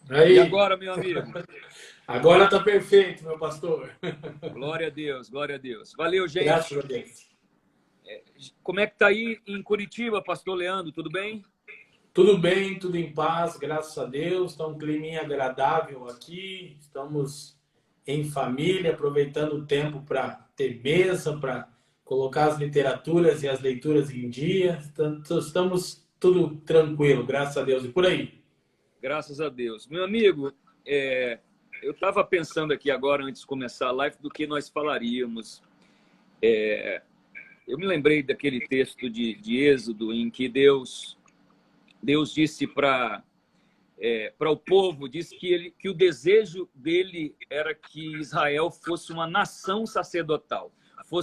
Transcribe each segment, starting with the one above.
E Aí, agora, meu amigo? agora tá perfeito, meu pastor. Glória a Deus, glória a Deus. Valeu, Graças gente. a Deus. Como é que tá aí em Curitiba, pastor Leandro? Tudo bem? Tudo bem, tudo em paz, graças a Deus. Está um climinha agradável aqui. Estamos em família, aproveitando o tempo para ter mesa, para colocar as literaturas e as leituras em dia. Estamos tudo tranquilo, graças a Deus. E por aí? Graças a Deus. Meu amigo, eu estava pensando aqui agora, antes de começar a live, do que nós falaríamos. Eu me lembrei daquele texto de Êxodo, em que Deus disse para o povo, disse que o desejo dele era que Israel fosse uma nação sacerdotal,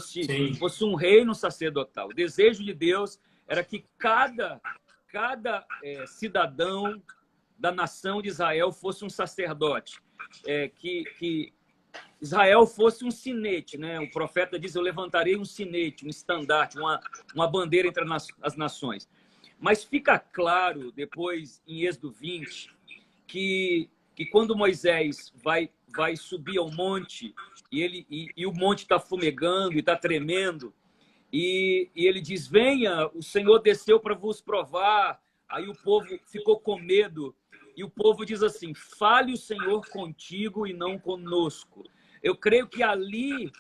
Sim, fosse um reino sacerdotal. O desejo de Deus era que cada cidadão da nação de Israel fosse um sacerdote, que Israel fosse um sinete, né? O profeta diz: eu levantarei um sinete, um estandarte, uma bandeira entre as nações. Mas fica claro, depois, em Êxodo 20, que quando Moisés vai subir ao monte, e o monte está fumegando e está tremendo, e ele diz: venha, o Senhor desceu para vos provar. Aí o povo ficou com medo, e o povo diz assim: fale o Senhor contigo e não conosco. Eu creio que ali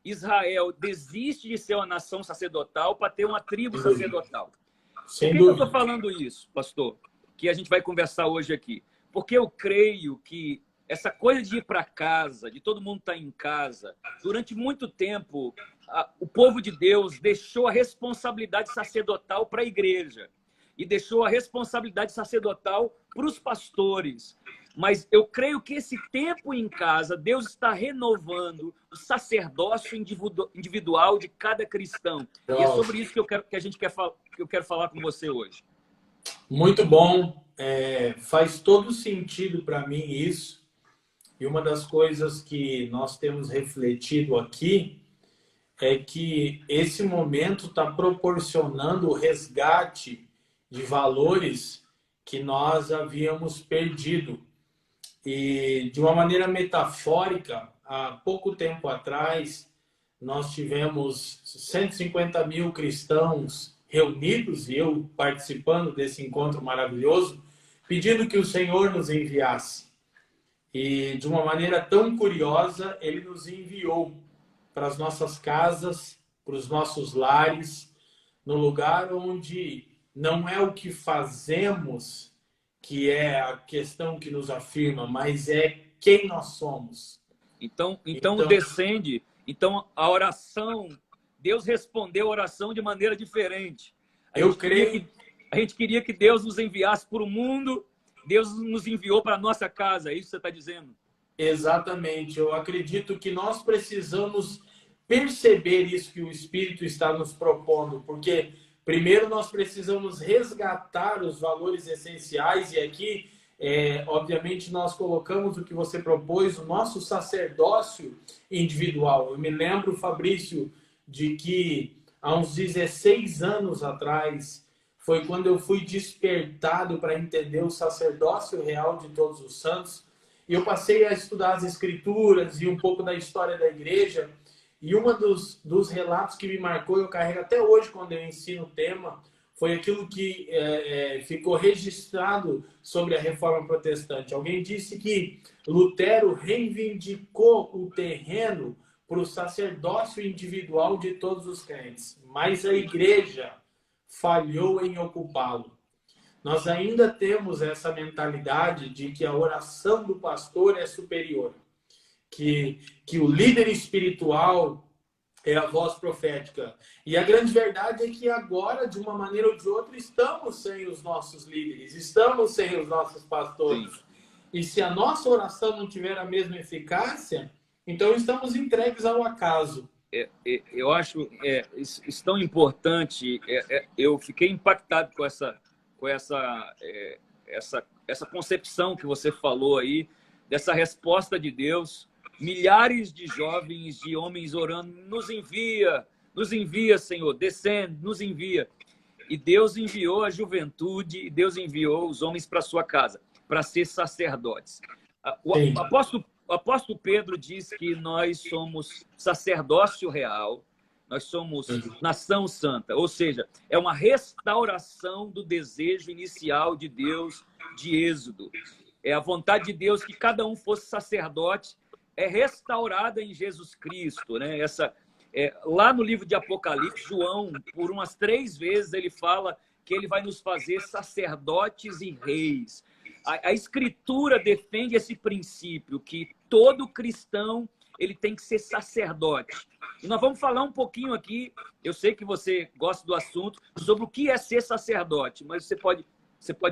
Israel desiste de ser uma nação sacerdotal para ter uma tribo sem dúvida. sacerdotal. Por Sem que eu estou dúvida. falando isso, pastor? Que a gente vai conversar hoje aqui. Porque eu creio que essa coisa de ir para casa, de todo mundo estar em casa, durante muito tempo, o povo de Deus deixou a responsabilidade sacerdotal para a igreja e deixou a responsabilidade sacerdotal para os pastores. Mas eu creio que esse tempo em casa, Deus está renovando o sacerdócio individual de cada cristão. E é sobre isso que eu quero falar com você hoje. Muito bom. Faz todo sentido para mim isso. E uma das coisas que nós temos refletido aqui é que esse momento está proporcionando o resgate de valores que nós havíamos perdido. E de uma maneira metafórica, há pouco tempo atrás, nós tivemos 150 mil cristãos reunidos, e eu participando desse encontro maravilhoso, pedindo que o Senhor nos enviasse. E de uma maneira tão curiosa, ele nos enviou para as nossas casas, para os nossos lares, no lugar onde não é o que fazemos que é a questão que nos afirma, mas é quem nós somos. Então Então, descende. Então a oração, Deus respondeu a oração de maneira diferente. A eu gente queria que, creio a gente queria que Deus nos enviasse para o mundo, Deus nos enviou para a nossa casa. É isso que você está dizendo? exatamente, eu acredito que nós precisamos perceber isso que o Espírito está nos propondo, porque primeiro nós precisamos resgatar os valores essenciais, e aqui, obviamente, nós colocamos o que você propôs, o nosso sacerdócio individual. Eu me lembro, Fabrício, de que há uns 16 anos atrás foi quando eu fui despertado para entender o sacerdócio real de todos os santos. E eu passei a estudar as escrituras e um pouco da história da igreja. E um dos relatos que me marcou, eu carrego até hoje quando eu ensino o tema, foi aquilo que ficou registrado sobre a Reforma Protestante. Alguém disse que Lutero reivindicou o terreno para o sacerdócio individual de todos os crentes, mas a igreja falhou em ocupá-lo. Nós ainda temos essa mentalidade de que a oração do pastor é superior, que o líder espiritual é a voz profética. E a grande verdade é que agora, de uma maneira ou de outra, estamos sem os nossos líderes, estamos sem os nossos pastores. Sim. E se a nossa oração não tiver a mesma eficácia, então estamos entregues ao acaso. Eu acho isso tão importante. Eu fiquei impactado com essa concepção que você falou aí, dessa resposta de Deus. Milhares de jovens, de homens orando: nos envia, Senhor, descende, nos envia. E Deus enviou a juventude, e Deus enviou os homens para sua casa. para ser sacerdotes. Sim. O apóstolo Pedro diz que nós somos sacerdócio real, nós somos nação santa, ou seja, é uma restauração do desejo inicial de Deus de Êxodo. É a vontade de Deus que cada um fosse sacerdote, é restaurada em Jesus Cristo, né? Lá no livro de Apocalipse, João, por umas 3 vezes, ele fala que ele vai nos fazer sacerdotes e reis. A Escritura defende esse princípio, que todo cristão ele tem que ser sacerdote. E nós vamos falar um pouquinho aqui, eu sei que você gosta do assunto, sobre o que é ser sacerdote, mas você pode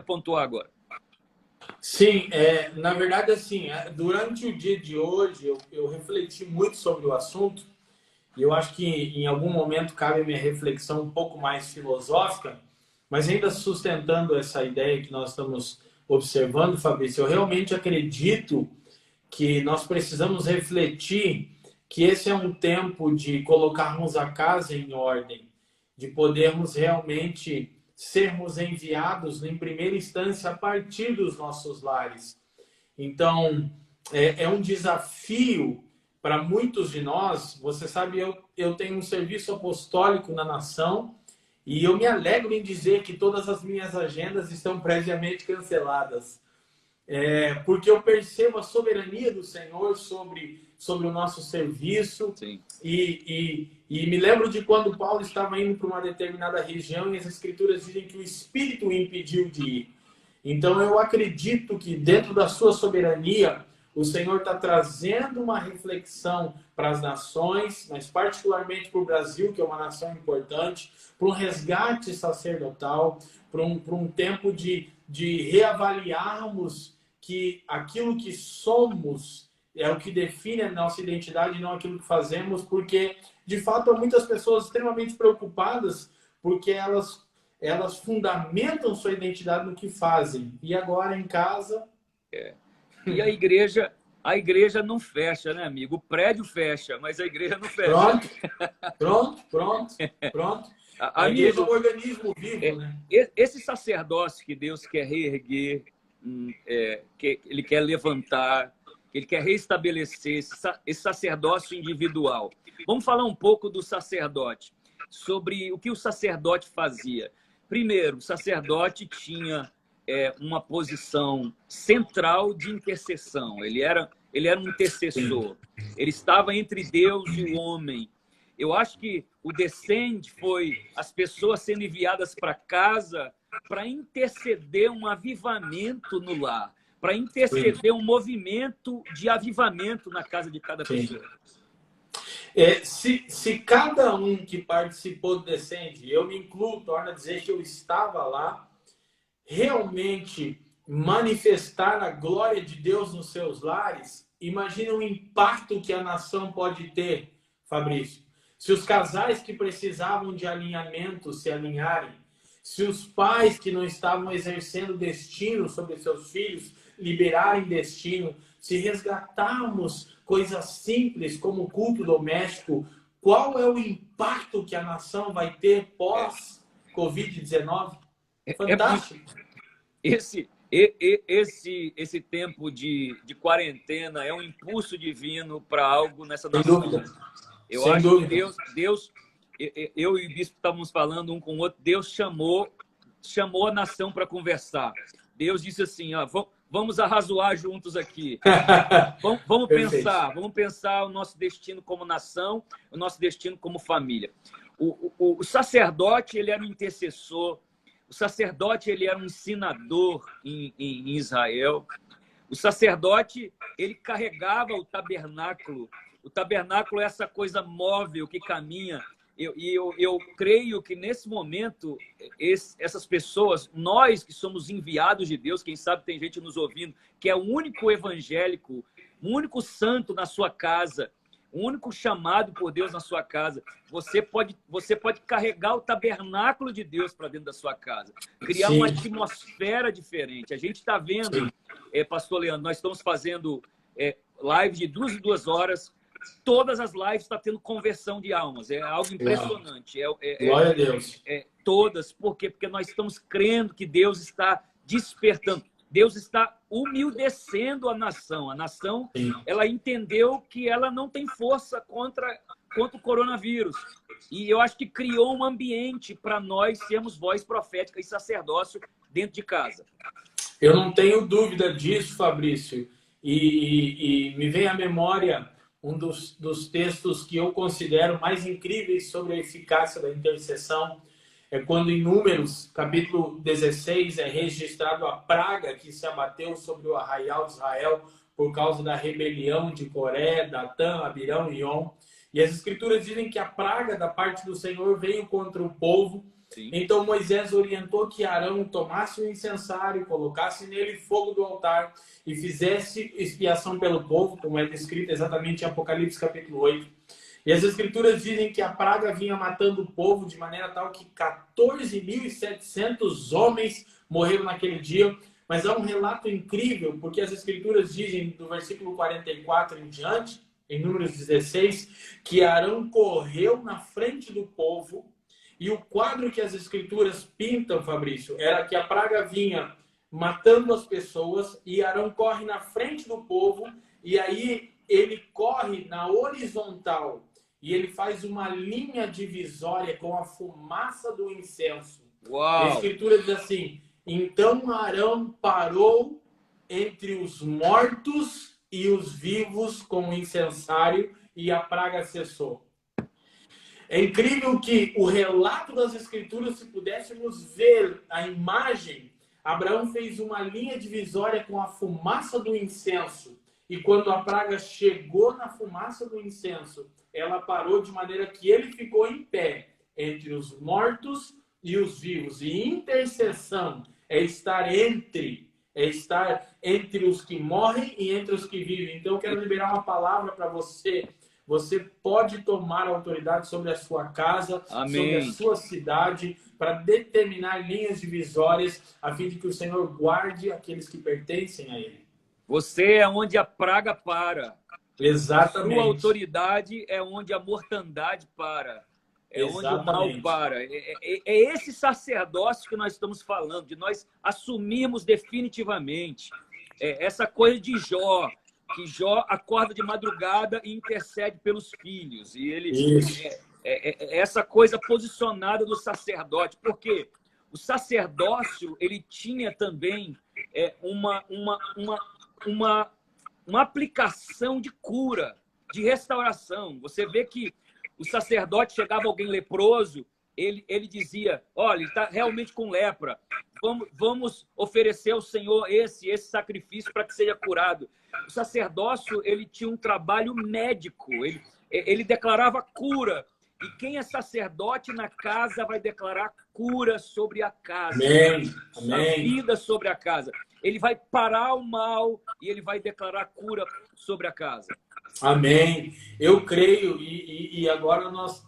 pontuar agora. Sim, na verdade, assim, durante o dia de hoje, eu refleti muito sobre o assunto, e eu acho que em algum momento cabe a minha reflexão um pouco mais filosófica, mas ainda sustentando essa ideia que nós estamos observando, Fabrício, eu realmente acredito que nós precisamos refletir que esse é um tempo de colocarmos a casa em ordem, de podermos realmente sermos enviados, em primeira instância, a partir dos nossos lares. Então, é um desafio para muitos de nós. Você sabe, eu tenho um serviço apostólico na nação e eu me alegro em dizer que todas as minhas agendas estão previamente canceladas. Porque eu percebo a soberania do Senhor sobre o nosso serviço. Sim. E me lembro de quando Paulo estava indo para uma determinada região e as Escrituras dizem que o Espírito o impediu de ir. Então eu acredito que dentro da sua soberania o Senhor está trazendo uma reflexão para as nações, mas particularmente para o Brasil, que é uma nação importante, para um resgate sacerdotal, para um tempo de reavaliarmos que aquilo que somos é o que define a nossa identidade, não aquilo que fazemos, porque, de fato, há muitas pessoas extremamente preocupadas porque elas fundamentam sua identidade no que fazem. E agora, em casa... E a igreja não fecha, né, amigo? O prédio fecha, mas a igreja não fecha. Pronto. A igreja é um organismo vivo, né? Esse sacerdócio que Deus quer reerguer, que Ele quer levantar, que Ele quer restabelecer, esse sacerdócio individual. Vamos falar um pouco do sacerdote, sobre o que o sacerdote fazia. Primeiro, o sacerdote tinha uma posição central de intercessão. Ele era um intercessor. Ele estava entre Deus e o homem. Eu acho que o descende foi as pessoas sendo enviadas para casa para interceder um avivamento no lar, para interceder um movimento de avivamento na casa de cada pessoa. Se cada um que participou do descende, eu me incluo, torna a dizer que eu estava lá, realmente manifestar a glória de Deus nos seus lares, imagina o impacto que a nação pode ter, Fabrício. Se os casais que precisavam de alinhamento se alinharem, se os pais que não estavam exercendo destino sobre seus filhos liberarem destino, se resgatarmos coisas simples como o culto doméstico, qual é o impacto que a nação vai ter pós-Covid-19? Fantástico. Esse tempo de quarentena é um impulso divino para algo nessa nação. Sem dúvida. Eu acho que Deus, eu e o bispo estávamos falando um com o outro, Deus chamou a nação para conversar. Deus disse assim, vamos arrazoar juntos aqui. Vamos pensar o nosso destino como nação, o nosso destino como família. O sacerdote, ele era um intercessor. O sacerdote, ele era um ensinador em Israel. O sacerdote, ele carregava o tabernáculo. O tabernáculo é essa coisa móvel que caminha. Eu creio que, nesse momento, essas pessoas, nós que somos enviados de Deus, quem sabe tem gente nos ouvindo, que é o único evangélico, o único santo na sua casa, o único chamado por Deus na sua casa. Você pode carregar o tabernáculo de Deus para dentro da sua casa. Criar uma atmosfera diferente. A gente está vendo, pastor Leandro, nós estamos fazendo lives de 2 em 2 horas. Todas as lives estão tendo conversão de almas. É algo impressionante. Glória a Deus. Todas. Por quê? Porque nós estamos crendo que Deus está despertando. Deus está humildecendo a nação. A nação, ela entendeu que ela não tem força contra o coronavírus. E eu acho que criou um ambiente para nós sermos voz profética e sacerdócio dentro de casa. Eu não tenho dúvida disso, Fabrício. E me vem à memória um dos textos que eu considero mais incríveis sobre a eficácia da intercessão. É quando em Números, capítulo 16, é registrado a praga que se abateu sobre o arraial de Israel por causa da rebelião de Coré, Datã, Abirão e On. E as escrituras dizem que a praga da parte do Senhor veio contra o povo. Sim. Então Moisés orientou que Arão tomasse o incensário, colocasse nele fogo do altar e fizesse expiação pelo povo, como é descrito exatamente em Apocalipse capítulo 8. E as escrituras dizem que a praga vinha matando o povo de maneira tal que 14.700 homens morreram naquele dia. Mas há um relato incrível, porque as escrituras dizem, do versículo 44 em diante, em Números 16, que Arão correu na frente do povo. E o quadro que as escrituras pintam, Fabrício, era que a praga vinha matando as pessoas e Arão corre na frente do povo e aí ele corre na horizontal e ele faz uma linha divisória com a fumaça do incenso. Uau. A escritura diz assim: então Arão parou entre os mortos e os vivos com o incensário e a praga cessou. É incrível que o relato das escrituras, se pudéssemos ver a imagem, Abraão fez uma linha divisória com a fumaça do incenso. E quando a praga chegou na fumaça do incenso, ela parou de maneira que ele ficou em pé entre os mortos e os vivos. E intercessão é estar entre os que morrem e entre os que vivem. Então eu quero liberar uma palavra para você. Você pode tomar autoridade sobre a sua casa, sobre a sua cidade, para determinar linhas divisórias, a fim de que o Senhor guarde aqueles que pertencem a Ele. Você é onde a praga para. Exatamente. A sua autoridade é onde a mortandade para. É onde o mal para. É esse sacerdócio que nós estamos falando, de nós assumirmos definitivamente essa coisa de Jó, que Jó acorda de madrugada e intercede pelos filhos. E ele essa coisa posicionada do sacerdote. Porque o sacerdócio, ele tinha também uma aplicação de cura, de restauração. Você vê que o sacerdote, chegava alguém leproso, ele dizia: olha, ele está realmente com lepra. Vamos oferecer ao Senhor esse sacrifício para que seja curado. O sacerdócio, ele tinha um trabalho médico, ele declarava cura. E quem é sacerdote na casa vai declarar cura sobre a casa. Amém. A vida sobre a casa. Ele vai parar o mal e ele vai declarar cura sobre a casa. Amém. Eu creio e agora nós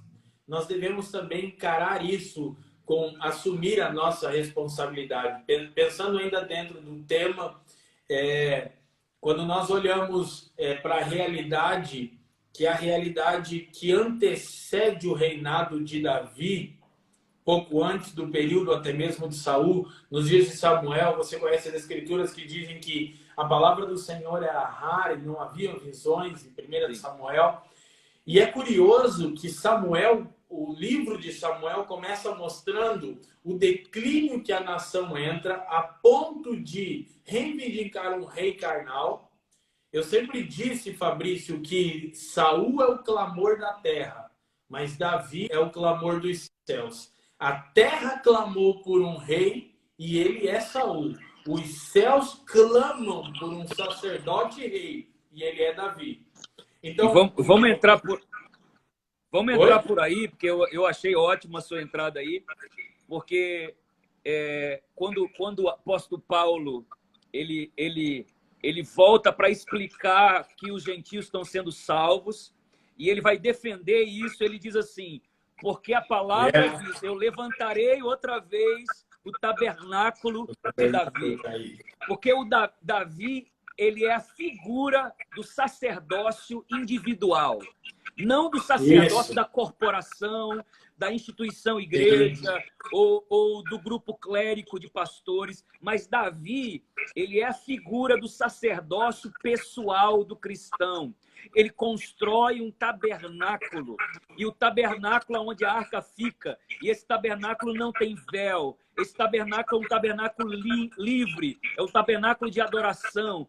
devemos também encarar isso com assumir a nossa responsabilidade. Pensando ainda dentro do tema, quando nós olhamos para a realidade, que é a realidade que antecede o reinado de Davi, pouco antes do período até mesmo de Saul, nos dias de Samuel, você conhece as escrituras que dizem que a palavra do Senhor era rara e não havia visões, em 1 Samuel. E é curioso que Samuel, o livro de Samuel, começa mostrando o declínio que a nação entra a ponto de reivindicar um rei carnal. Eu sempre disse, Fabrício, que Saul é o clamor da terra, mas Davi é o clamor dos céus. A terra clamou por um rei e ele é Saul. Os céus clamam por um sacerdote rei e ele é Davi. Então, vamos entrar por aí, porque eu achei ótima a sua entrada aí, porque quando o apóstolo Paulo ele volta para explicar que os gentios estão sendo salvos e ele vai defender isso, ele diz assim: porque a palavra diz, eu levantarei outra vez o tabernáculo de Davi. Porque o Davi, ele é a figura do sacerdócio individual. não do sacerdócio Isso. da corporação, da instituição igreja ou do grupo clérico de pastores, mas Davi, ele é a figura do sacerdócio pessoal do cristão. Ele constrói um tabernáculo, e o tabernáculo é onde a arca fica, e esse tabernáculo não tem véu, esse tabernáculo é um tabernáculo livre, é um tabernáculo de adoração.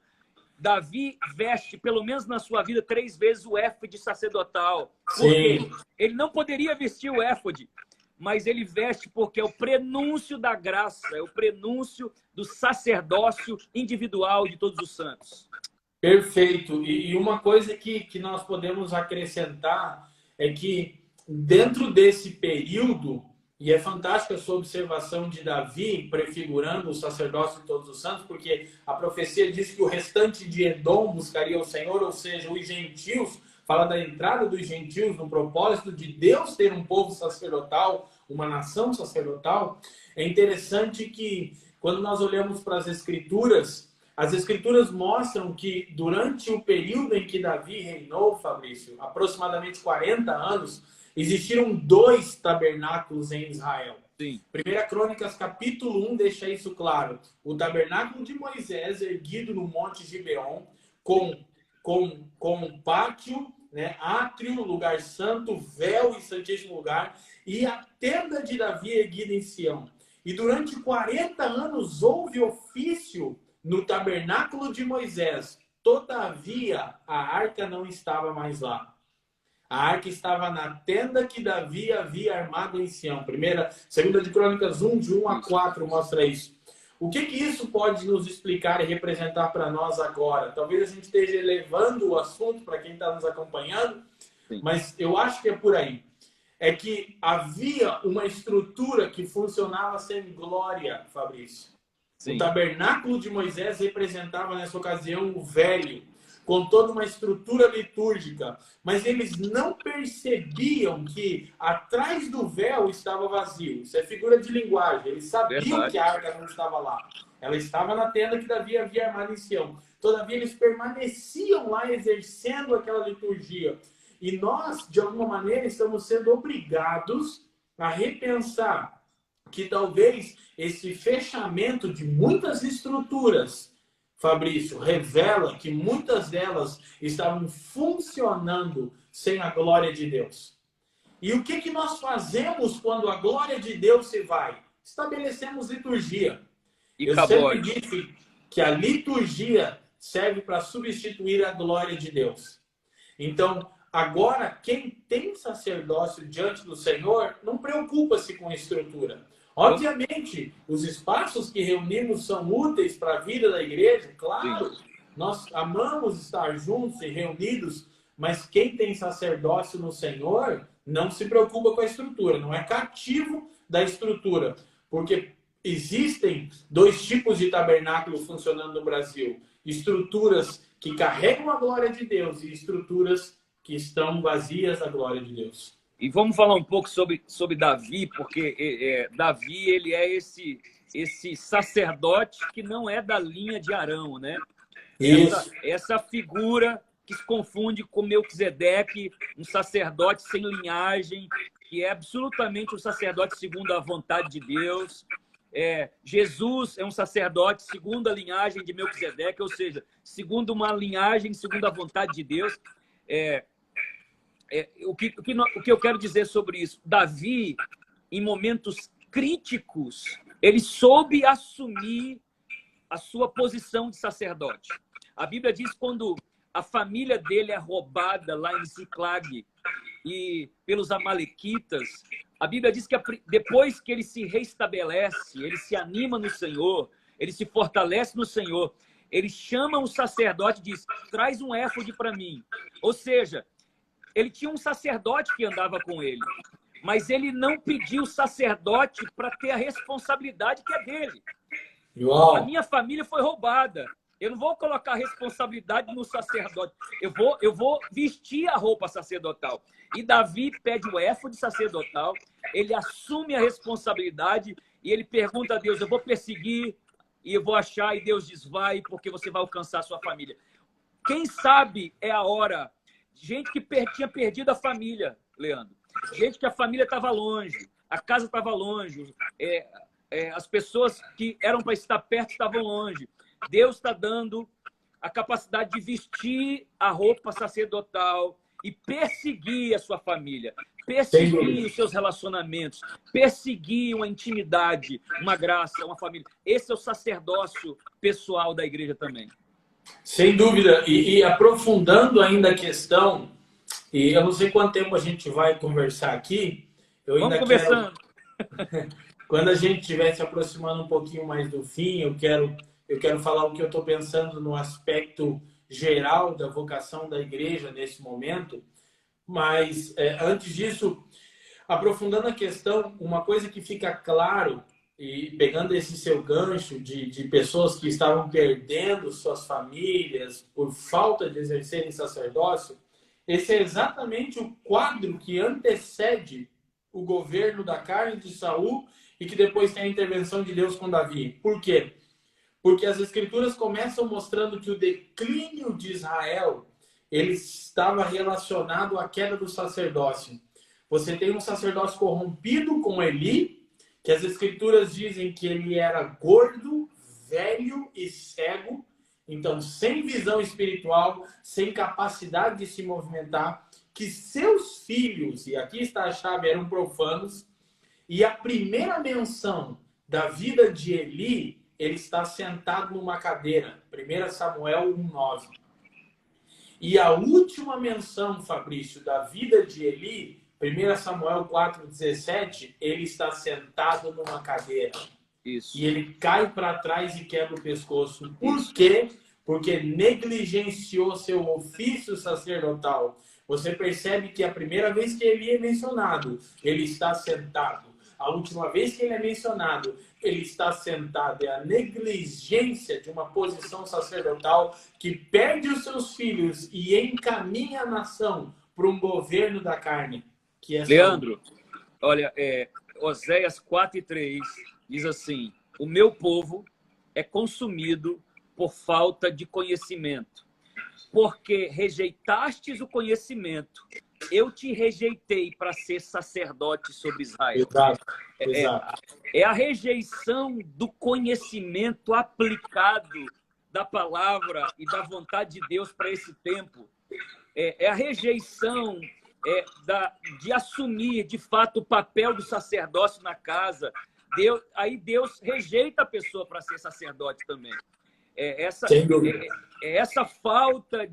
Davi veste, pelo menos na sua vida, 3 vezes o éfode sacerdotal. Por quê? Ele não poderia vestir o éfode, mas ele veste porque é o prenúncio da graça, é o prenúncio do sacerdócio individual de todos os santos. Perfeito. E uma coisa que nós podemos acrescentar é que dentro desse período, e é fantástica a sua observação de Davi prefigurando o sacerdócio de todos os santos, porque a profecia diz que o restante de Edom buscaria o Senhor, ou seja, os gentios, fala da entrada dos gentios no propósito de Deus ter um povo sacerdotal, uma nação sacerdotal. É interessante que quando nós olhamos para as Escrituras mostram que durante o período em que Davi reinou, Fabrício, aproximadamente 40 anos, existiram 2 tabernáculos em Israel. Sim. 1 Crônicas, capítulo 1, deixa isso claro. O tabernáculo de Moisés, erguido no Monte Gibeon, com pátio, né, átrio, lugar santo, véu e santíssimo lugar, e a tenda de Davi erguida em Sião. E durante 40 anos houve ofício no tabernáculo de Moisés. Todavia, a arca não estava mais lá. A arca estava na tenda que Davi havia armado em Sião. 2 de Crônicas 1, de 1 a 4, mostra isso. O que isso pode nos explicar e representar para nós agora? Talvez a gente esteja elevando o assunto para quem está nos acompanhando, Sim. Mas eu acho que é por aí. É que havia uma estrutura que funcionava sem glória, Fabrício. Sim. O tabernáculo de Moisés representava nessa ocasião o velho, com toda uma estrutura litúrgica, mas eles não percebiam que atrás do véu estava vazio. Isso é figura de linguagem. Eles sabiam Verdade. que a arca não estava lá. Ela estava na tenda que Davi havia armado em Sião. Todavia, eles permaneciam lá exercendo aquela liturgia. E nós, de alguma maneira, estamos sendo obrigados a repensar que talvez esse fechamento de muitas estruturas, Fabrício, revela que muitas delas estavam funcionando sem a glória de Deus. E o que nós fazemos quando a glória de Deus se vai? Estabelecemos liturgia. Eu sempre disse que a liturgia serve para substituir a glória de Deus. Então, agora, quem tem sacerdócio diante do Senhor não preocupa-se com a estrutura. Obviamente, os espaços que reunimos são úteis para a vida da igreja, claro. Sim. Nós amamos estar juntos e reunidos, mas quem tem sacerdócio no Senhor não se preocupa com a estrutura, não é cativo da estrutura. Porque existem 2 tipos de tabernáculo funcionando no Brasil. Estruturas que carregam a glória de Deus e estruturas que estão vazias da glória de Deus. E vamos falar um pouco sobre Davi, porque Davi ele é esse sacerdote que não é da linha de Arão, né? Essa figura que se confunde com Melquisedeque, um sacerdote sem linhagem, que é absolutamente um sacerdote segundo a vontade de Deus. Jesus é um sacerdote segundo a linhagem de Melquisedeque, ou seja, segundo uma linhagem, segundo a vontade de Deus. O que eu quero dizer sobre isso? Davi, em momentos críticos, ele soube assumir a sua posição de sacerdote. A Bíblia diz que quando a família dele é roubada lá em Ziclag e pelos amalequitas, a Bíblia diz que depois que ele se reestabelece, ele se anima no Senhor, ele se fortalece no Senhor, ele chama um sacerdote e diz: traz um éfode para mim. Ou seja, ele tinha um sacerdote que andava com ele, mas ele não pediu sacerdote para ter a responsabilidade que é dele. Uau. A minha família foi roubada. Eu não vou colocar a responsabilidade no sacerdote. Eu vou vestir a roupa sacerdotal. E Davi pede o éfode sacerdotal, ele assume a responsabilidade e ele pergunta a Deus: eu vou perseguir e eu vou achar, e Deus diz: vai, porque você vai alcançar a sua família. Quem sabe é a hora gente que tinha perdido a família, Leandro. Gente que a família estava longe, a casa estava longe, as pessoas que eram para estar perto estavam longe. Deus está dando a capacidade de vestir a roupa sacerdotal e perseguir a sua família, perseguir os seus relacionamentos, perseguir uma intimidade, uma graça, uma família. Esse é o sacerdócio pessoal da igreja também. Sem dúvida. E aprofundando ainda a questão, e eu não sei quanto tempo a gente vai conversar aqui. Vamos conversando. Quando a gente estiver se aproximando um pouquinho mais do fim, eu quero falar o que eu estou pensando no aspecto geral da vocação da igreja nesse momento. Mas, antes disso, aprofundando a questão, uma coisa que fica claro, e pegando esse seu gancho de pessoas que estavam perdendo suas famílias por falta de exercerem sacerdócio, esse é exatamente o quadro que antecede o governo da carne de Saul e que depois tem a intervenção de Deus com Davi. Por quê? Porque as escrituras começam mostrando que o declínio de Israel ele estava relacionado à queda do sacerdócio. Você tem um sacerdócio corrompido com Eli, que as escrituras dizem que ele era gordo, velho e cego, então sem visão espiritual, sem capacidade de se movimentar, que seus filhos, e aqui está a chave, eram profanos, e a primeira menção da vida de Eli, ele está sentado numa cadeira, 1 Samuel 1:9. E a última menção, Fabrício, da vida de Eli, 1 Samuel 4:17, ele está sentado numa cadeira. Isso. E ele cai para trás e quebra o pescoço. Por quê? Porque negligenciou seu ofício sacerdotal. Você percebe que a primeira vez que ele é mencionado, ele está sentado. A última vez que ele é mencionado, ele está sentado. É a negligência de uma posição sacerdotal que perde os seus filhos e encaminha a nação para um governo da carne. Que é Leandro, olha, Oséias 4:3 diz assim: o meu povo é consumido por falta de conhecimento. Porque rejeitastes o conhecimento, eu te rejeitei para ser sacerdote sobre Israel. Exato. É a rejeição do conhecimento aplicado da palavra e da vontade de Deus para esse tempo. É a rejeição de assumir, de fato, o papel do sacerdócio na casa. Deus rejeita a pessoa para ser sacerdote também. Essa falta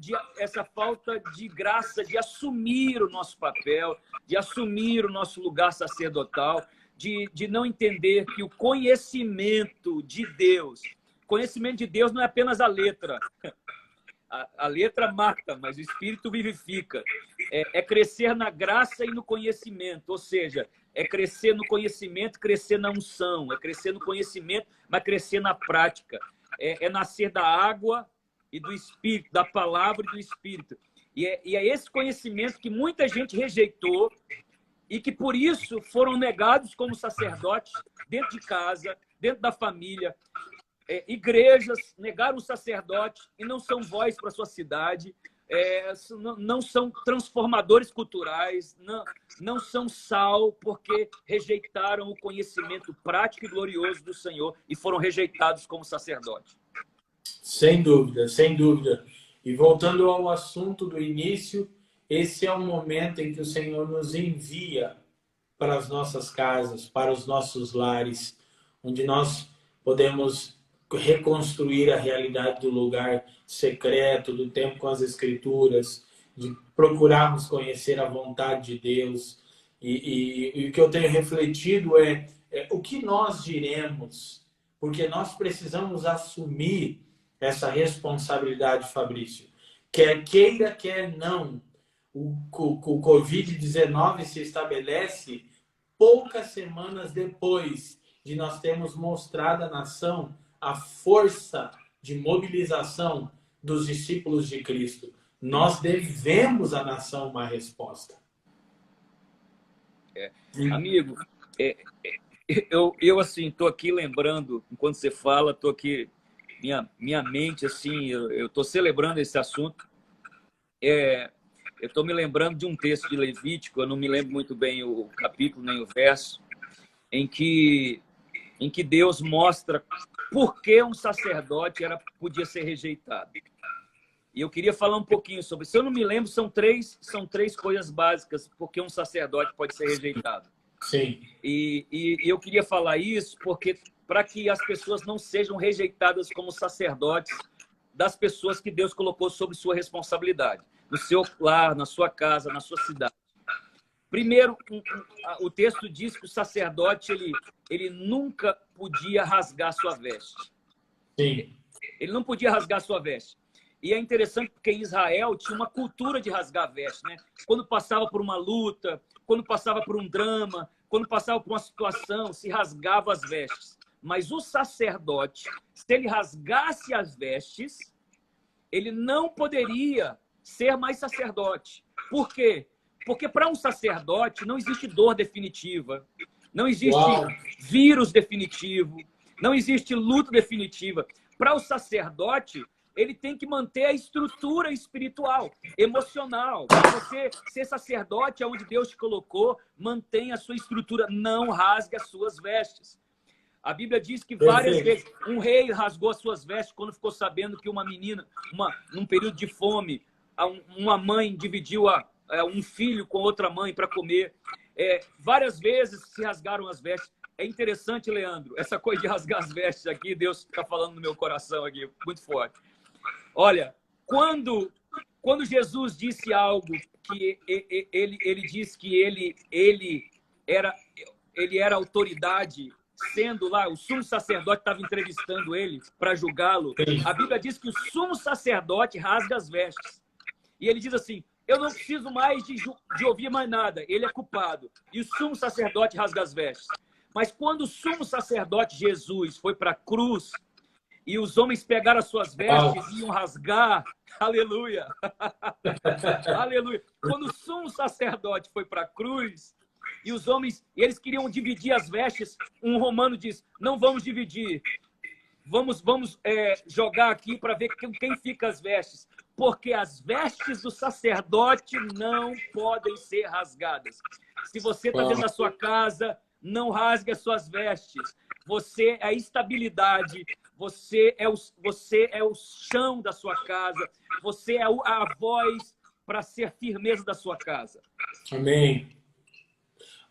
de graça de assumir o nosso papel, de assumir o nosso lugar sacerdotal, de não entender que o conhecimento de Deus não é apenas a letra. A letra mata, mas o Espírito vivifica. É crescer na graça e no conhecimento, ou seja, é crescer no conhecimento, crescer na unção, é crescer no conhecimento, mas crescer na prática. É nascer da água e do Espírito, da palavra e do Espírito. E é esse conhecimento que muita gente rejeitou e que, por isso, foram negados como sacerdotes dentro de casa, dentro da família. Igrejas negaram o sacerdote e não são voz para a sua cidade, não são transformadores culturais, não são sal, porque rejeitaram o conhecimento prático e glorioso do Senhor e foram rejeitados como sacerdotes. Sem dúvida, sem dúvida. E voltando ao assunto do início, esse é o momento em que o Senhor nos envia para as nossas casas, para os nossos lares, onde nós podemos reconstruir a realidade do lugar secreto, do tempo com as Escrituras, de procurarmos conhecer a vontade de Deus. E o que eu tenho refletido é o que nós diremos, porque nós precisamos assumir essa responsabilidade, Fabrício. Quer queira, quer não, o Covid-19 se estabelece poucas semanas depois de nós termos mostrado à nação a força de mobilização dos discípulos de Cristo. Nós devemos à nação uma resposta. Amigo, eu assim, estou aqui lembrando, enquanto você fala, estou aqui, minha mente, assim, eu estou celebrando esse assunto. eu estou me lembrando de um texto de Levítico, eu não me lembro muito bem o capítulo nem o verso, em que Deus mostra por que um sacerdote podia ser rejeitado. E eu queria falar um pouquinho sobre, se eu não me lembro, são três coisas básicas porque um sacerdote pode ser rejeitado. Sim. E eu queria falar isso porque para que as pessoas não sejam rejeitadas como sacerdotes das pessoas que Deus colocou sob sua responsabilidade, no seu lar, na sua casa, na sua cidade. Primeiro, o texto diz que o sacerdote ele nunca podia rasgar sua veste. Sim. Ele não podia rasgar sua veste. E é interessante porque em Israel tinha uma cultura de rasgar a veste, né? Quando passava por uma luta, quando passava por um drama, quando passava por uma situação, se rasgava as vestes. Mas o sacerdote, se ele rasgasse as vestes, ele não poderia ser mais sacerdote. Por quê? Porque para um sacerdote não existe dor definitiva, não existe vírus definitivo, não existe luta definitiva. Para o sacerdote, ele tem que manter a estrutura espiritual, emocional. Para você ser sacerdote, aonde Deus te colocou, mantenha a sua estrutura, não rasgue as suas vestes. A Bíblia diz que várias vezes um rei rasgou as suas vestes quando ficou sabendo que uma menina, num período de fome, uma mãe dividiu um filho com outra mãe para comer. Várias vezes se rasgaram as vestes. É interessante, Leandro, essa coisa de rasgar as vestes aqui, Deus está falando no meu coração aqui, muito forte. Olha, quando Jesus disse algo que ele disse que ele era autoridade, sendo lá, o sumo sacerdote estava entrevistando ele para julgá-lo. A Bíblia diz que o sumo sacerdote rasga as vestes. E ele diz assim, eu não preciso mais de ouvir mais nada, ele é culpado. E o sumo sacerdote rasga as vestes. Mas quando o sumo sacerdote Jesus foi para a cruz, e os homens pegaram as suas vestes e iam rasgar, aleluia, aleluia. Quando o sumo sacerdote foi para a cruz, e os homens, eles queriam dividir as vestes, um romano diz, não vamos dividir, vamos jogar aqui para ver quem fica as vestes, porque as vestes do sacerdote não podem ser rasgadas. Se você está dentro da sua casa, não rasgue as suas vestes. Você é a estabilidade, você é o chão da sua casa, você é a voz para ser firmeza da sua casa. Amém.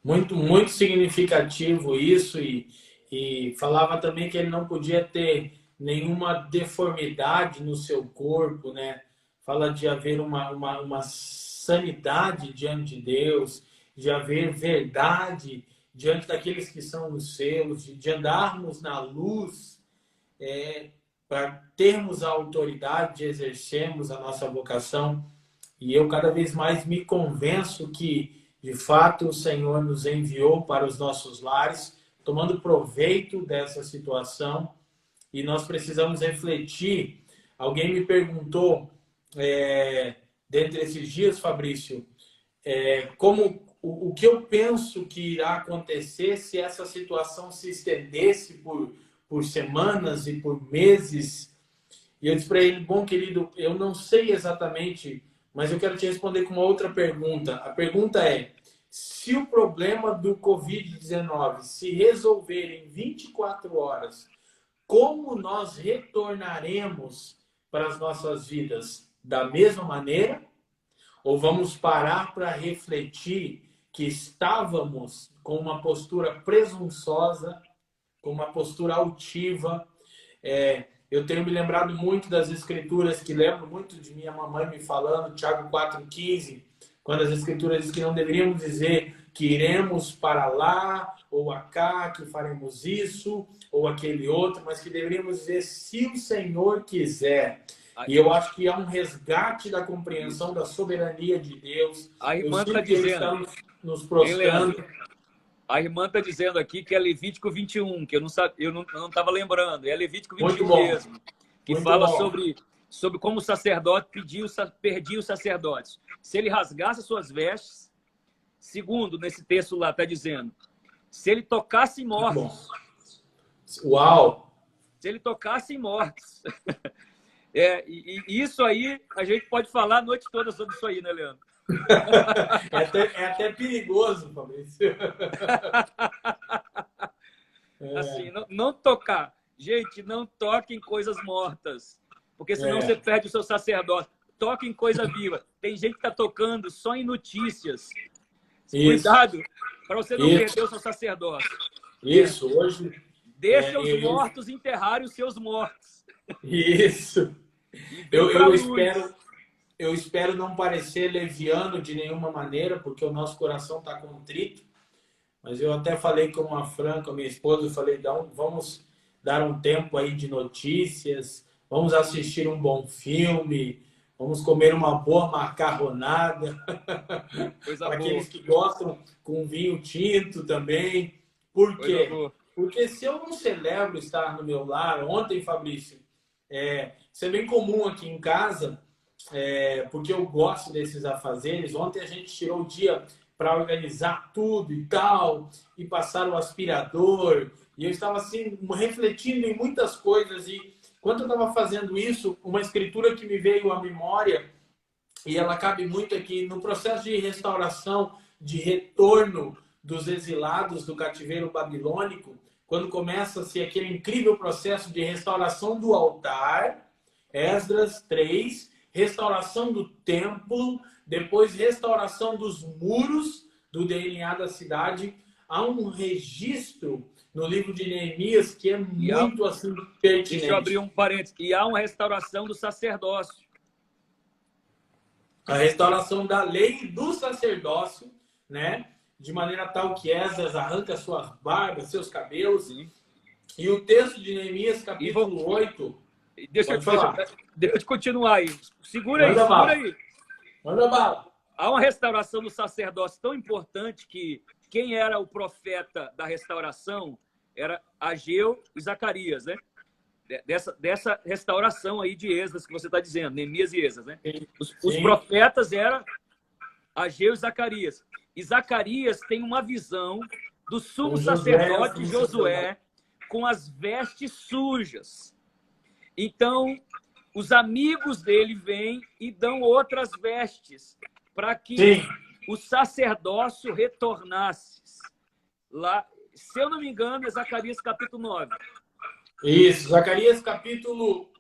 Muito, muito significativo isso, e falava também que ele não podia ter nenhuma deformidade no seu corpo, né? Fala de haver uma sanidade diante de Deus, de haver verdade diante daqueles que são os seus, de andarmos na luz, para termos a autoridade de exercermmos a nossa vocação. E eu cada vez mais me convenço que, de fato, o Senhor nos enviou para os nossos lares, tomando proveito dessa situação, e nós precisamos refletir. Alguém me perguntou, dentre esses dias, Fabrício, o que eu penso que irá acontecer se essa situação se estendesse por semanas e por meses. E eu disse para ele, bom, querido, eu não sei exatamente, mas eu quero te responder com uma outra pergunta. A pergunta é, se o problema do Covid-19 se resolver em 24 horas, como nós retornaremos para as nossas vidas? Da mesma maneira? Ou vamos parar para refletir que estávamos com uma postura presunçosa, com uma postura altiva? Eu tenho me lembrado muito das escrituras, que lembro muito de minha mamãe me falando, Tiago 4,15, quando as escrituras dizem que não deveríamos dizer que iremos para lá ou acá, que faremos isso ou aquele outro, mas que deveríamos dizer se o Senhor quiser. E eu acho que é um resgate da compreensão da soberania de Deus. A irmã está dizendo, nos prostrando. A irmã está dizendo aqui que é Levítico 21, que eu não estava lembrando. É Levítico 21 mesmo, que fala sobre como o sacerdote perdia os sacerdotes. Se ele rasgasse as suas vestes, segundo, nesse texto lá está dizendo, se ele tocasse em mortos. Uau! Se ele tocasse em mortos. E isso aí, a gente pode falar a noite toda sobre isso aí, né, Leandro? É até perigoso, Fabrício. Assim, não tocar. Gente, não toque em coisas mortas, porque senão você perde o seu sacerdócio. Toque em coisa viva. Tem gente que está tocando só em notícias. Isso. Cuidado para você não perder o seu sacerdócio. Isso, hoje... Deixa os mortos enterrarem os seus mortos. Isso. Eu espero não parecer leviano de nenhuma maneira, porque o nosso coração está contrito. Mas eu até falei com a Fran, com a minha esposa, eu falei, vamos dar um tempo aí de notícias, vamos assistir um bom filme, vamos comer uma boa macarronada. Para aqueles que gostam, com vinho tinto também. Por quê? Porque se eu não celebro estar no meu lar, ontem, Fabrício, isso é bem comum aqui em casa, porque eu gosto desses afazeres. Ontem a gente tirou o dia para organizar tudo e tal, e passar o aspirador, e eu estava assim, refletindo em muitas coisas, e quando eu estava fazendo isso, uma escritura que me veio à memória, e ela cabe muito aqui, no processo de restauração, de retorno dos exilados do cativeiro babilônico, quando começa-se aquele incrível processo de restauração do altar, Esdras 3, restauração do templo, depois restauração dos muros do delineado da cidade. Há um registro no livro de Neemias que é muito assim pertinente. Deixa eu abrir um parênteses. E há uma restauração do sacerdócio. A restauração da lei e do sacerdócio, né? De maneira tal que Esdras arranca suas barbas, seus cabelos. Sim. E o texto de Neemias, capítulo 8... Deixa eu continuar aí. Segura aí. Manda bala. Há uma restauração do sacerdócio tão importante que quem era o profeta da restauração era Ageu e Zacarias, né? Dessa restauração aí de Esdras que você está dizendo, Neemias e Esdras, né? Os profetas eram Ageu e Zacarias. E Zacarias tem uma visão do sumo sacerdote Josué com as vestes sujas. Então, os amigos dele vêm e dão outras vestes para que o sacerdócio retornasse. Lá, se eu não me engano, é Zacarias capítulo 9. Isso, Zacarias capítulo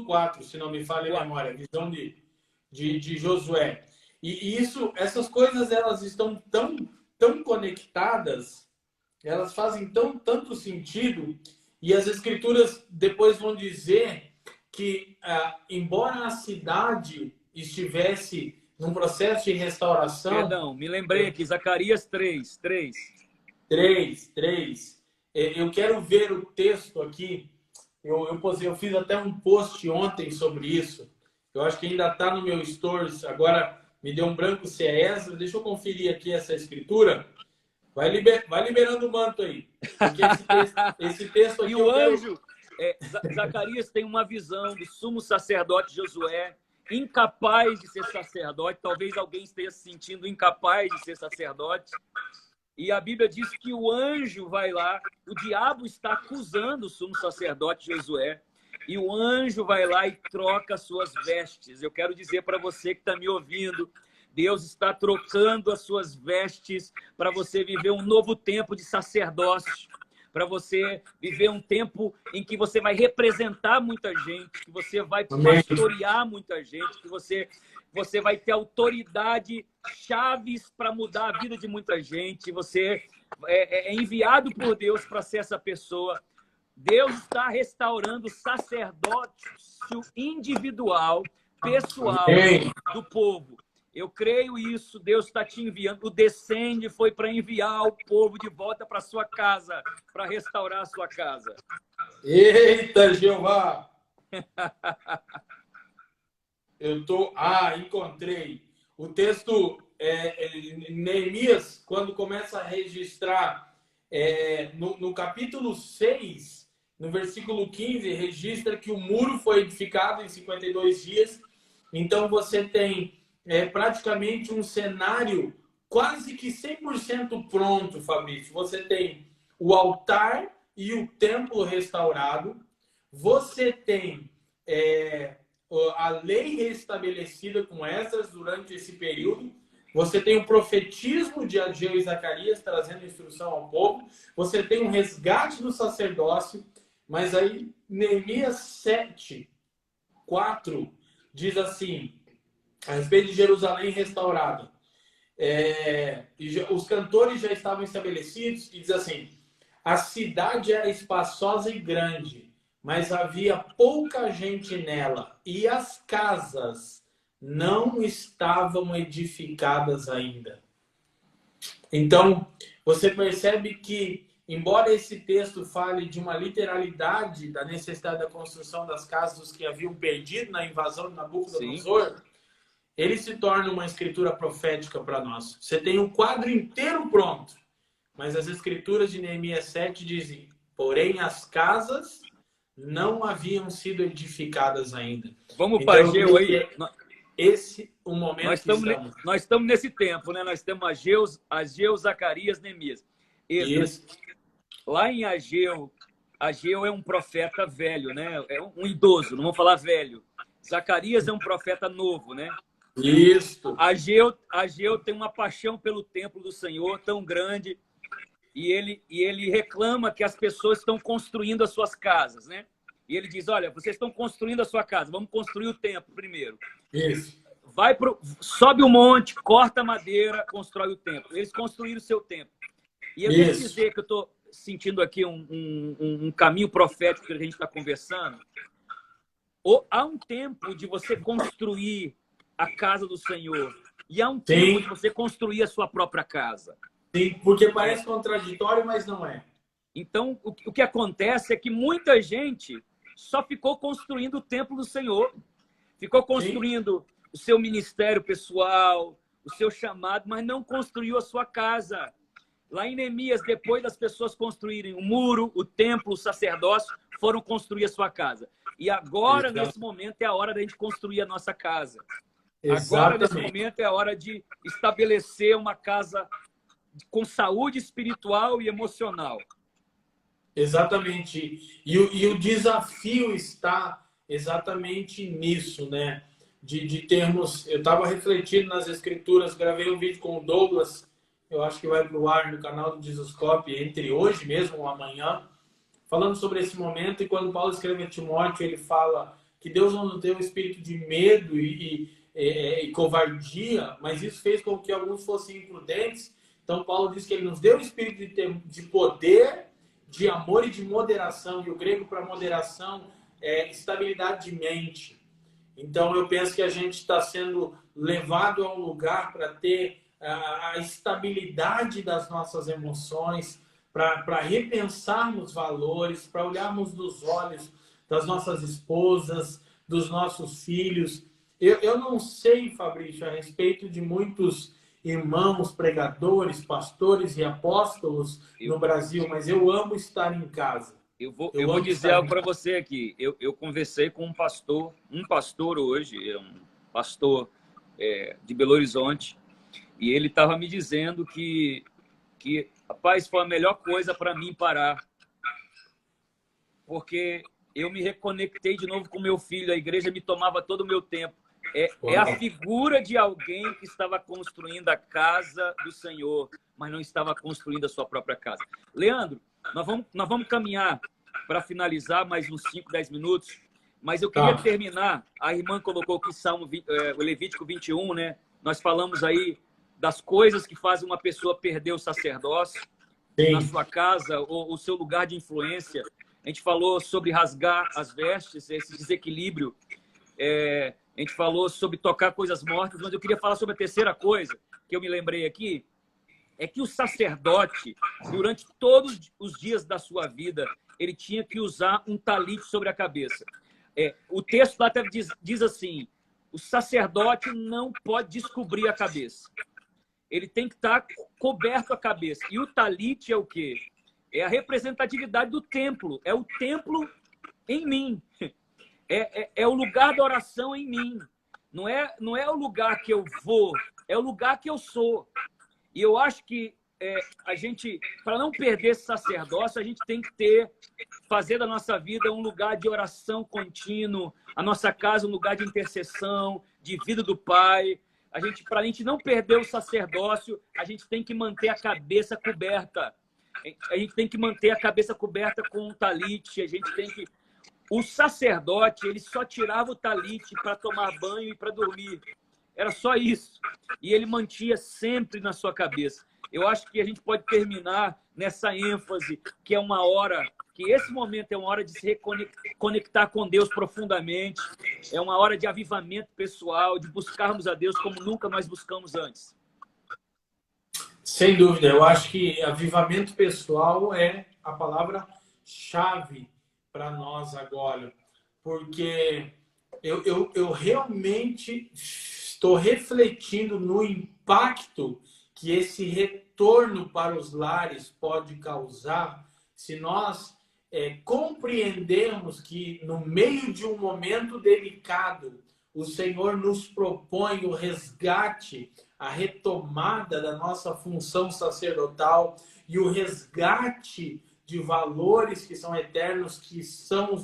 4, se não me falha a memória, visão de Josué. E essas coisas, elas estão tão conectadas, elas fazem tanto sentido, e as escrituras depois vão dizer que, embora a cidade estivesse num processo de restauração... Perdão, me lembrei aqui, Zacarias 3. 3. Eu quero ver o texto aqui. Eu fiz até um post ontem sobre isso. Eu acho que ainda está no meu stories. Agora me deu um branco se é essa. Deixa eu conferir aqui essa escritura. Vai liberando o manto aí. Porque esse texto aqui... E o anjo... Zacarias tem uma visão do sumo sacerdote Josué, incapaz de ser sacerdote. Talvez alguém esteja se sentindo incapaz de ser sacerdote. E a Bíblia diz que o anjo vai lá, o diabo está acusando o sumo sacerdote Josué, e o anjo vai lá e troca as suas vestes. Eu quero dizer para você que está me ouvindo, Deus está trocando as suas vestes para você viver um novo tempo de sacerdócio, para você viver um tempo em que você vai representar muita gente, que você vai pastorear muita gente, que você vai ter autoridade, chaves para mudar a vida de muita gente. Você é enviado por Deus para ser essa pessoa. Deus está restaurando o sacerdócio individual, pessoal do povo. Eu creio isso, Deus está te enviando. O Descende foi para enviar o povo de volta para sua casa, para restaurar a sua casa. Eita, Jeová! Encontrei. O texto, Neemias, quando começa a registrar, no capítulo 6, no versículo 15, registra que o muro foi edificado em 52 dias. Então, você tem praticamente um cenário quase que 100% pronto, Fabrício. Você tem o altar e o templo restaurado. Você tem a lei restabelecida com Esdras durante esse período. Você tem o profetismo de Ageu e Zacarias trazendo instrução ao povo. Você tem um resgate do sacerdócio. Mas aí, Neemias 7:4 diz assim, a respeito de Jerusalém restaurada. Os cantores já estavam estabelecidos e diz assim, a cidade era espaçosa e grande, mas havia pouca gente nela e as casas não estavam edificadas ainda. Então, você percebe que, embora esse texto fale de uma literalidade da necessidade da construção das casas dos que haviam perdido na invasão de Nabucodonosor, ele se torna uma escritura profética para nós. Você tem um quadro inteiro pronto, mas as escrituras de Neemias 7 dizem, porém as casas não haviam sido edificadas ainda. Vamos para Ageu aí. Esse o momento nós estamos nesse tempo, né? Nós temos Ageu, Zacarias, Neemias. Isso. Lá em Ageu é um profeta velho, né? É um idoso, não vamos falar velho. Zacarias é um profeta novo, né? Isso. Ageu tem uma paixão pelo templo do Senhor tão grande e ele reclama que as pessoas estão construindo as suas casas, né? E ele diz, olha, vocês estão construindo a sua casa, vamos construir o templo primeiro. Isso. Sobe o monte, corta a madeira, constrói o templo. Eles construíram o seu templo. E eu quero dizer que eu estou sentindo aqui um caminho profético que a gente está conversando. Há um tempo de você construir a casa do Senhor e há um tempo de você construir a sua própria casa. Sim, porque parece contraditório, mas não é. Então, o que acontece é que muita gente só ficou construindo o templo do Senhor, ficou construindo o seu ministério pessoal, o seu chamado, mas não construiu a sua casa. Lá em Neemias, depois das pessoas construírem o muro, o templo, o sacerdócio, foram construir a sua casa. E agora, nesse momento, é a hora da gente construir a nossa casa. Agora, nesse momento, é a hora de estabelecer uma casa com saúde espiritual e emocional. Exatamente. E o desafio está exatamente nisso, né? De termos... Eu estava refletindo nas escrituras, gravei um vídeo com o Douglas, eu acho que vai para o ar no canal do Jesuscope entre hoje mesmo ou amanhã, falando sobre esse momento. E quando Paulo escreve a Timóteo, ele fala que Deus não nos deu um espírito de medo e covardia, mas isso fez com que alguns fossem imprudentes. Então, Paulo diz que ele nos deu um espírito de poder, de amor e de moderação. E o grego para moderação é estabilidade de mente. Então, eu penso que a gente está sendo levado a um lugar para ter a estabilidade das nossas emoções, para repensarmos valores, para olharmos nos olhos das nossas esposas, dos nossos filhos. Eu não sei, Fabrício, a respeito de muitos irmãos, pregadores, pastores e apóstolos no Brasil, mas eu amo estar em casa. Eu vou dizer algo para você aqui. Eu conversei com um pastor hoje, um pastor de Belo Horizonte, e ele estava me dizendo que, rapaz, foi a melhor coisa para mim parar, porque eu me reconectei de novo com meu filho, a igreja me tomava todo o meu tempo. É a figura de alguém que estava construindo a casa do Senhor, mas não estava construindo a sua própria casa. Leandro, nós vamos caminhar para finalizar mais uns 5, 10 minutos, mas eu queria terminar. A irmã colocou aqui o Levítico 21, né? Nós falamos aí das coisas que fazem uma pessoa perder o sacerdócio na sua casa, ou o seu lugar de influência. A gente falou sobre rasgar as vestes, esse desequilíbrio. A gente falou sobre tocar coisas mortas, mas eu queria falar sobre a terceira coisa que eu me lembrei aqui, é que o sacerdote, durante todos os dias da sua vida, ele tinha que usar um talite sobre a cabeça. O texto lá até diz assim, o sacerdote não pode descobrir a cabeça. Ele tem que estar coberto a cabeça. E o talite é o quê? É a representatividade do templo. É o templo em mim. É o lugar da oração em mim. Não é o lugar que eu vou, é o lugar que eu sou. E eu acho que a gente, para não perder esse sacerdócio, a gente tem que fazer da nossa vida um lugar de oração contínuo, a nossa casa um lugar de intercessão, de vida do Pai. Para a gente não perder o sacerdócio, a gente tem que manter a cabeça coberta. A gente tem que manter a cabeça coberta com um talite. O sacerdote, ele só tirava o talite para tomar banho e para dormir. Era só isso. E ele mantinha sempre na sua cabeça. Eu acho que a gente pode terminar nessa ênfase, que é uma hora, que esse momento é uma hora de se reconectar com Deus profundamente, é uma hora de avivamento pessoal, de buscarmos a Deus como nunca nós buscamos antes. Sem dúvida, eu acho que avivamento pessoal é a palavra-chave para nós agora, porque eu realmente estou refletindo no impacto que esse retorno para os lares pode causar se nós compreendermos que no meio de um momento delicado o Senhor nos propõe o resgate, a retomada da nossa função sacerdotal e o resgate de valores que são eternos, que são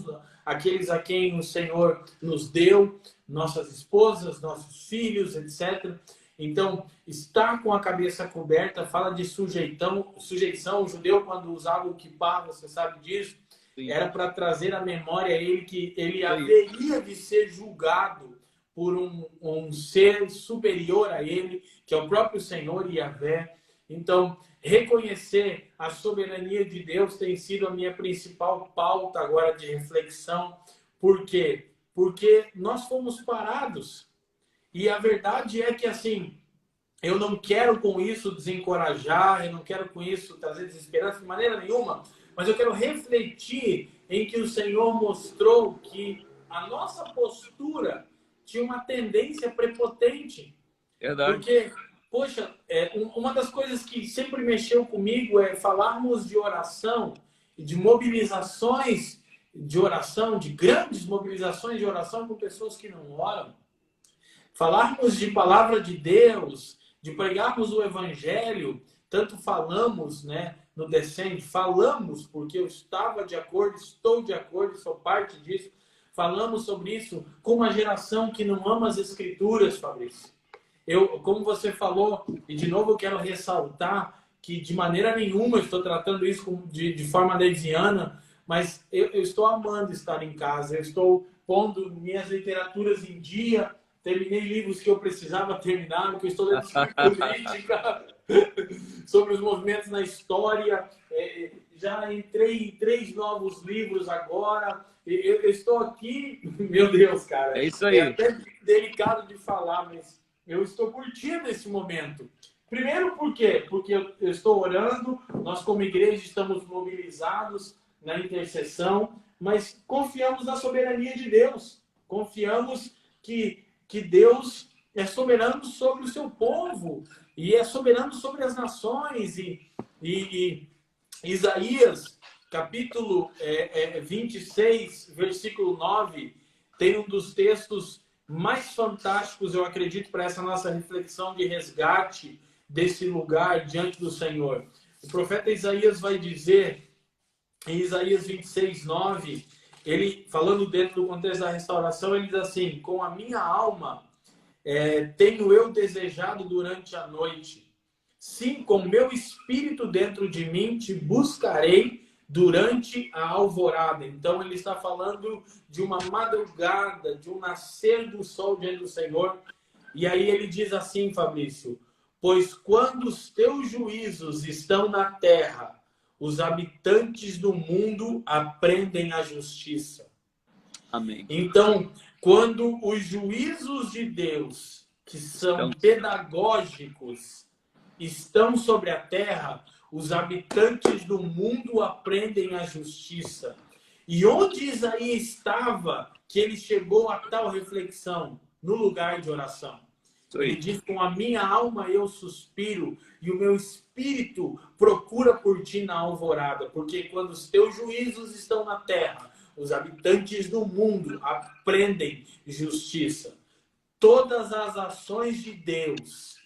aqueles a quem o Senhor nos deu, nossas esposas, nossos filhos, etc. Então, estar com a cabeça coberta fala de sujeição. O judeu, quando usava o kippá, você sabe disso, sim, era para trazer à memória a ele que ele haveria de ser julgado por um ser superior a ele, que é o próprio Senhor Yahvé. Então, reconhecer a soberania de Deus tem sido a minha principal pauta agora de reflexão. Por quê? Porque nós fomos parados. E a verdade é que, assim, eu não quero com isso desencorajar, eu não quero com isso trazer desesperança de maneira nenhuma, mas eu quero refletir em que o Senhor mostrou que a nossa postura tinha uma tendência prepotente. Verdade. Porque, poxa, uma das coisas que sempre mexeu comigo é falarmos de oração, de mobilizações de oração, de grandes mobilizações de oração com pessoas que não oram. Falarmos de palavra de Deus, de pregarmos o evangelho, tanto falamos, né, no Descende, falamos porque eu estava de acordo, estou de acordo, sou parte disso. Falamos sobre isso com uma geração que não ama as escrituras, Fabrício. Como você falou, e de novo eu quero ressaltar que de maneira nenhuma eu estou tratando isso de forma leviana, mas eu estou amando estar em casa, eu estou pondo minhas literaturas em dia, terminei livros que eu precisava terminar, que eu estou lendo sobre política, sobre os movimentos na história, já entrei em 3 novos livros agora, eu estou aqui, meu Deus, cara, é isso aí. É até delicado de falar, mas eu estou curtindo esse momento. Primeiro, por quê? Porque eu estou orando, nós como igreja estamos mobilizados na intercessão, mas confiamos na soberania de Deus. Confiamos que Deus é soberano sobre o seu povo e é soberano sobre as nações. E Isaías, capítulo 26, versículo 9, tem um dos textos mais fantásticos, eu acredito, para essa nossa reflexão de resgate desse lugar diante do Senhor. O profeta Isaías vai dizer, em Isaías 26, 9, ele, falando dentro do contexto da restauração, ele diz assim: com a minha alma tenho eu desejado durante a noite. Sim, com meu espírito dentro de mim te buscarei durante a alvorada. Então ele está falando de uma madrugada, de um nascer do sol diante do Senhor. E aí ele diz assim, Fabrício: pois quando os teus juízos estão na terra, os habitantes do mundo aprendem a justiça. Amém. Então, quando os juízos de Deus, que são pedagógicos, estão sobre a terra, os habitantes do mundo aprendem a justiça. E onde Isaías estava, que ele chegou a tal reflexão? No lugar de oração. Ele diz: com a minha alma eu suspiro e o meu espírito procura por ti na alvorada. Porque quando os teus juízos estão na terra, os habitantes do mundo aprendem justiça. Todas as ações de Deus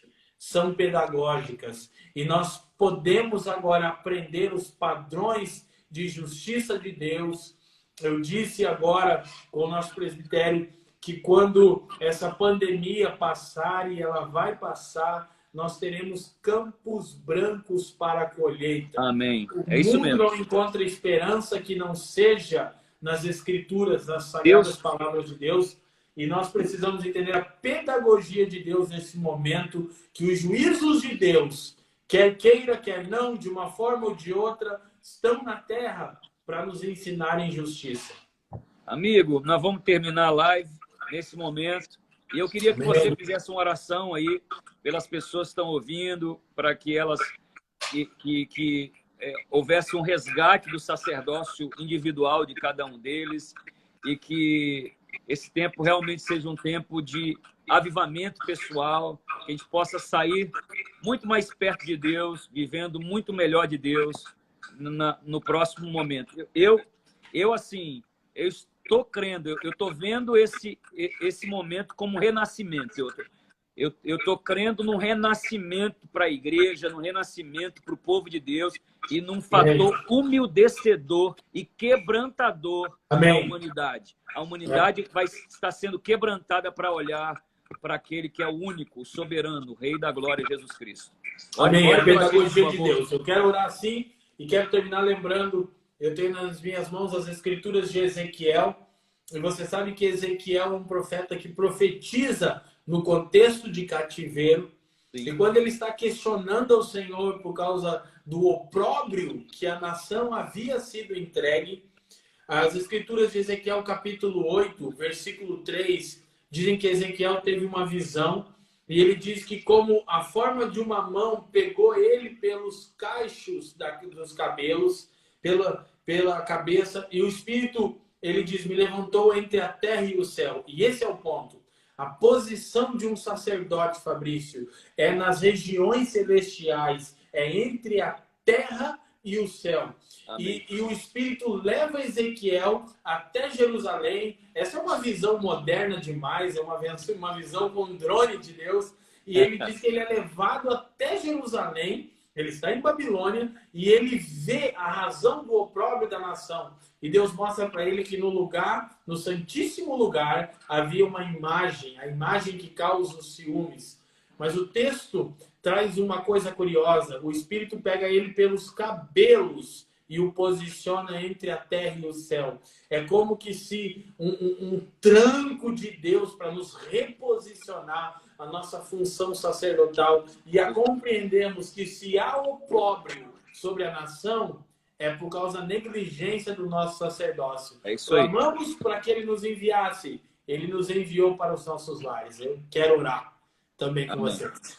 são pedagógicas. E nós podemos agora aprender os padrões de justiça de Deus. Eu disse agora com o nosso presbitério que quando essa pandemia passar, e ela vai passar, nós teremos campos brancos para a colheita. Amém. O É isso mundo mesmo. não encontra esperança que não seja nas Escrituras, nas sagradas palavras de Deus. E nós precisamos entender a pedagogia de Deus nesse momento, que os juízos de Deus, quer queira, quer não, de uma forma ou de outra, estão na terra para nos ensinarem justiça. Amigo, nós vamos terminar a live nesse momento. E eu queria que você fizesse uma oração aí pelas pessoas que estão ouvindo, para que elas houvesse um resgate do sacerdócio individual de cada um deles e que esse tempo realmente seja um tempo de avivamento pessoal, que a gente possa sair muito mais perto de Deus, vivendo muito melhor de Deus no próximo momento. Eu estou crendo, eu estou vendo esse momento como um renascimento. Eu estou crendo num renascimento para a igreja, num renascimento para o povo de Deus e num fator humildecedor e quebrantador da humanidade. A humanidade vai estar sendo quebrantada para olhar para aquele que é o único, o soberano, o Rei da Glória, Jesus Cristo. Amém. A pedagogia de Deus. Eu quero orar assim e quero terminar lembrando, eu tenho nas minhas mãos as escrituras de Ezequiel, e você sabe que Ezequiel é um profeta que profetiza no contexto de cativeiro. Sim. E quando ele está questionando ao Senhor por causa do opróbrio que a nação havia sido entregue, as escrituras de Ezequiel capítulo 8, versículo 3, dizem que Ezequiel teve uma visão e ele diz que como a forma de uma mão pegou ele pelos cachos dos cabelos, pela cabeça, e o Espírito, ele diz, me levantou entre a terra e o céu. E esse é o ponto. A posição de um sacerdote, Fabrício, é nas regiões celestiais, é entre a terra e o céu. E o Espírito leva Ezequiel até Jerusalém. Essa é uma visão moderna demais, é uma visão com drone de Deus. E ele diz que ele é levado até Jerusalém, ele está em Babilônia, e ele vê a razão do opróbrio da nação. E Deus mostra para ele que no lugar, no santíssimo lugar, havia uma imagem, a imagem que causa os ciúmes. Mas o texto traz uma coisa curiosa. O Espírito pega ele pelos cabelos e o posiciona entre a terra e o céu. É como que se um tranco de Deus para nos reposicionar a nossa função sacerdotal e a compreendermos que se há opróbrio sobre a nação, é por causa da negligência do nosso sacerdócio. É isso aí. Clamamos para que ele nos enviasse. Ele nos enviou para os nossos lares. Eu quero orar também com vocês.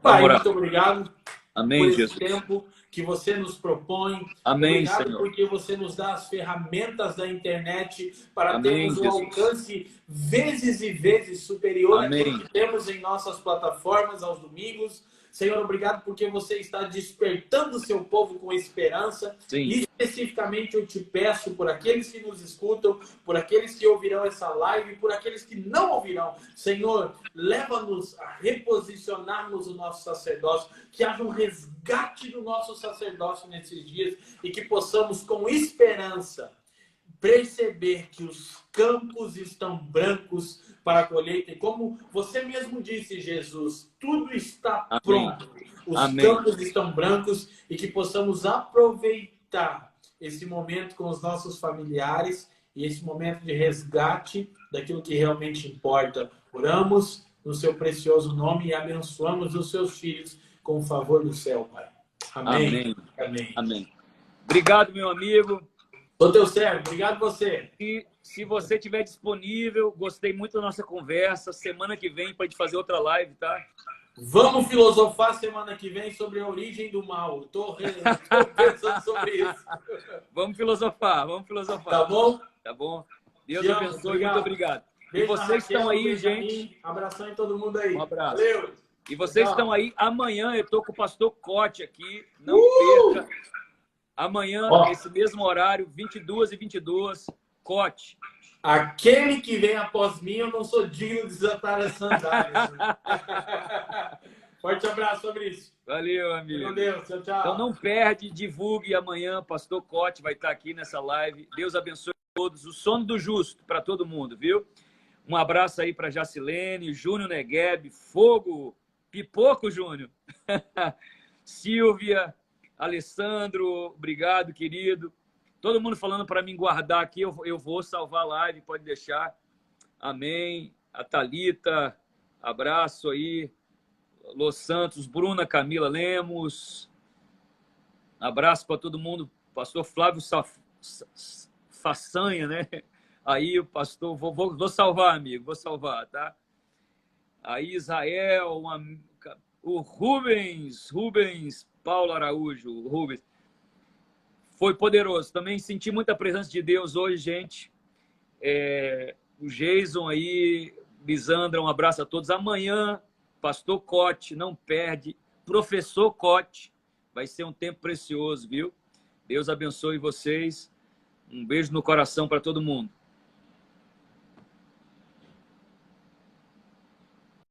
Pai, muito obrigado por esse tempo que você nos propõe. Amém, obrigado, Senhor. porque você nos dá as ferramentas da internet para termos um alcance vezes e vezes superior àquilo que temos em nossas plataformas aos domingos. Senhor, obrigado porque você está despertando o seu povo com esperança. Sim. E especificamente eu te peço por aqueles que nos escutam, por aqueles que ouvirão essa live, por aqueles que não ouvirão. Senhor, leva-nos a reposicionarmos o nosso sacerdócio, que haja um resgate do nosso sacerdócio nesses dias e que possamos com esperança perceber que os campos estão brancos para a colheita. E como você mesmo disse, Jesus, tudo está pronto. Os campos estão brancos e que possamos aproveitar esse momento com os nossos familiares e esse momento de resgate daquilo que realmente importa. Oramos no seu precioso nome e abençoamos os seus filhos com o favor do céu, Pai. Amém. Amém. Amém. Obrigado, meu amigo. Sou teu servo, obrigado você. E se você estiver disponível, gostei muito da nossa conversa. Semana que vem para a gente fazer outra live, tá? Vamos filosofar semana que vem sobre a origem do mal. Estou pensando sobre isso. Vamos filosofar. Tá bom? Tá bom. Deus abençoe, obrigado. Muito obrigado. Beijo, e vocês estão aí, gente. Abração em todo mundo aí. Um abraço. Valeu. E vocês estão aí. Amanhã eu estou com o pastor Cote aqui. Não perca. Amanhã, esse mesmo horário, 22h22, Cote. Aquele que vem após mim, eu não sou digno de desatar as sandálias. Forte abraço, Fabrício. Valeu, amigo. Com Deus. Tchau, tchau. Então não perde, divulgue amanhã. Pastor Cote vai estar aqui nessa live. Deus abençoe todos. O sono do justo para todo mundo, viu? Um abraço aí para Jacilene, Júnior Negueb, Fogo, Pipoco Júnior, Silvia, Alessandro, obrigado, querido. Todo mundo falando para mim guardar aqui, eu vou salvar a live, pode deixar. Amém. A Thalita, abraço aí. Los Santos, Bruna, Camila Lemos. Abraço para todo mundo. Pastor Flávio Façanha, né? Aí o pastor, vou salvar, amigo, vou salvar, tá? Aí Israel, o Rubens, Paulo Araújo, o Rubens. Foi poderoso. Também senti muita presença de Deus hoje, gente. O Jason aí, Lisandra, um abraço a todos. Amanhã, Pastor Cote, não perde. Professor Cote, vai ser um tempo precioso, viu? Deus abençoe vocês. Um beijo no coração para todo mundo.